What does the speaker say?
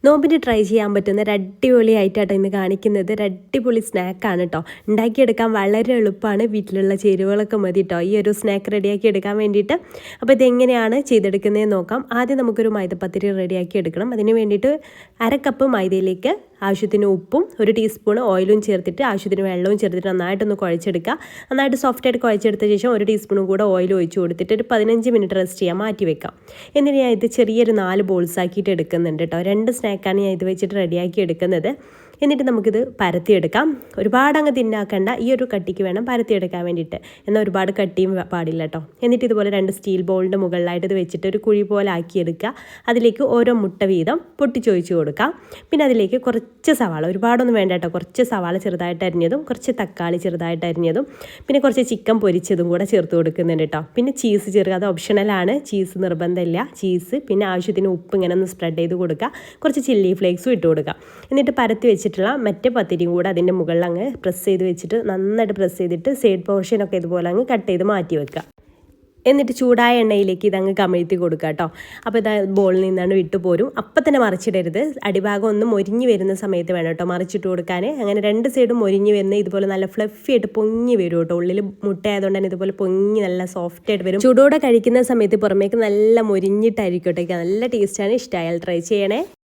നോമ്പിന് ട്രൈ ചെയ്യാൻ പറ്റുന്ന ഒരു അടിപൊളിയായിട്ടാണ് ഇന്ന് കാണിക്കുന്നത്. ഒരു അടിപൊളി സ്നാക്കാണ് കേട്ടോ. ഉണ്ടാക്കിയെടുക്കാൻ വളരെ എളുപ്പമാണ്. വീട്ടിലുള്ള ചേരുവകളൊക്കെ മതി കേട്ടോ ഈ ഒരു സ്നാക്ക് റെഡിയാക്കി എടുക്കാൻ വേണ്ടിയിട്ട്. അപ്പോൾ ഇതെങ്ങനെയാണ് ചെയ്തെടുക്കുന്നതെന്ന് നോക്കാം. ആദ്യം നമുക്കൊരു മൈദപ്പത്തിരി റെഡിയാക്കി എടുക്കണം. അതിന് വേണ്ടിയിട്ട് 1/2 കപ്പ് മൈദയിലേക്ക് ആവശ്യത്തിന് ഉപ്പും 1 ടീസ്പൂൺ ഓയിലും ചേർത്തിട്ട് ആവശ്യത്തിന് വെള്ളവും ചേർത്തിട്ട് നന്നായിട്ടൊന്ന് കുഴച്ചെടുക്കുക. നന്നായിട്ട് സോഫ്റ്റായിട്ട് കുഴച്ചെടുത്ത ശേഷം 1 ടീസ്പൂണും കൂടെ ഓയിൽ ഒഴിച്ച് കൊടുത്തിട്ട് ഒരു 15 മിനിറ്റ് റെസ്റ്റ് ചെയ്യാൻ മാറ്റി വെക്കാം. എന്നിട്ട് ഞാൻ ഇത് ചെറിയൊരു 4 ബോൾസ് ആക്കിയിട്ട് എടുക്കുന്നുണ്ട് കേട്ടോ. 2 സ്നാക്കാണ് ഞാൻ ഇത് വെച്ചിട്ട് റെഡിയാക്കി എടുക്കുന്നത്. എന്നിട്ട് നമുക്കിത് പരത്തിയെടുക്കാം. ഒരുപാട് അങ്ങ് തിന്നാക്കണ്ട, ഈ ഒരു കട്ടിക്ക് വേണം പരത്തിയെടുക്കാൻ വേണ്ടിയിട്ട്. എന്നാൽ ഒരുപാട് കട്ടിയും പാടില്ല കേട്ടോ. എന്നിട്ട് ഇതുപോലെ 2 സ്റ്റീൽ ബോളിൻ്റെ മുകളിലായിട്ട് ഇത് വെച്ചിട്ട് ഒരു കുഴി പോലെ ആക്കിയെടുക്കുക. അതിലേക്ക് ഓരോ മുട്ട വീതം പൊട്ടിച്ചൊഴിച്ച് കൊടുക്കാം. പിന്നെ അതിലേക്ക് കുറച്ച് സവാള, ഒരുപാടൊന്നും വേണ്ട കേട്ടോ, കുറച്ച് സവാള ചെറുതായിട്ട് അരിഞ്ഞതും കുറച്ച് തക്കാളി ചെറുതായിട്ട് അരിഞ്ഞതും പിന്നെ കുറച്ച് ചിക്കൻ പൊരിച്ചതും കൂടെ ചേർത്ത് കൊടുക്കുന്നുണ്ട് കേട്ടോ. പിന്നെ ചീസ് ചേർക്കുക, അത് ഓപ്ഷണലാണ്, ചീസ് നിർബന്ധമില്ല. ചീസ് പിന്നെ ആവശ്യത്തിന് ഉപ്പ് ഇങ്ങനെ ഒന്ന് സ്പ്രെഡ് ചെയ്ത് കൊടുക്കുക. കുറച്ച് ചില്ലി ഫ്ലേക്സും ഇട്ട് കൊടുക്കുക. എന്നിട്ട് പരത്തി വെച്ചിട്ടുള്ള മറ്റേ പത്തിരിയും കൂടെ അതിൻ്റെ മുകളിൽ അങ്ങ് പ്രസ് ചെയ്ത് വെച്ചിട്ട് നന്നായിട്ട് പ്രസ് ചെയ്തിട്ട് സൈഡ് പോർഷനൊക്കെ ഇതുപോലെ അങ്ങ് കട്ട് ചെയ്ത് മാറ്റി വെക്കുക. എന്നിട്ട് ചൂടായ എണ്ണയിലേക്ക് ഇതങ്ങ് കമിഴ്ത്തി കൊടുക്കുക കേട്ടോ. അപ്പോൾ ഇത് ബോളിൽ നിന്നാണ് വിട്ടു പോരും. അപ്പം തന്നെ മറിച്ചിടരുത്. അടിഭാഗം ഒന്ന് മൊരിഞ്ഞ് വരുന്ന സമയത്ത് വേണം കേട്ടോ മറിച്ചിട്ട് കൊടുക്കാൻ. അങ്ങനെ 2 സൈഡും മൊരിഞ്ഞ് വരുന്ന ഇതുപോലെ നല്ല ഫ്ലഫി ആയിട്ട് പൊങ്ങി വരും കേട്ടോ. ഉള്ളിൽ മുട്ട ആയതുകൊണ്ട് തന്നെ ഇതുപോലെ പൊങ്ങി നല്ല സോഫ്റ്റ് ആയിട്ട് വരും. ചൂടോടെ കഴിക്കുന്ന സമയത്ത് പുറമേക്ക് നല്ല മൊരിഞ്ഞിട്ടായിരിക്കും കേട്ടോ. നല്ല ടേസ്റ്റാണ്. ഇഷ്ടമായാൽ ട്രൈ ചെയ്യണേ.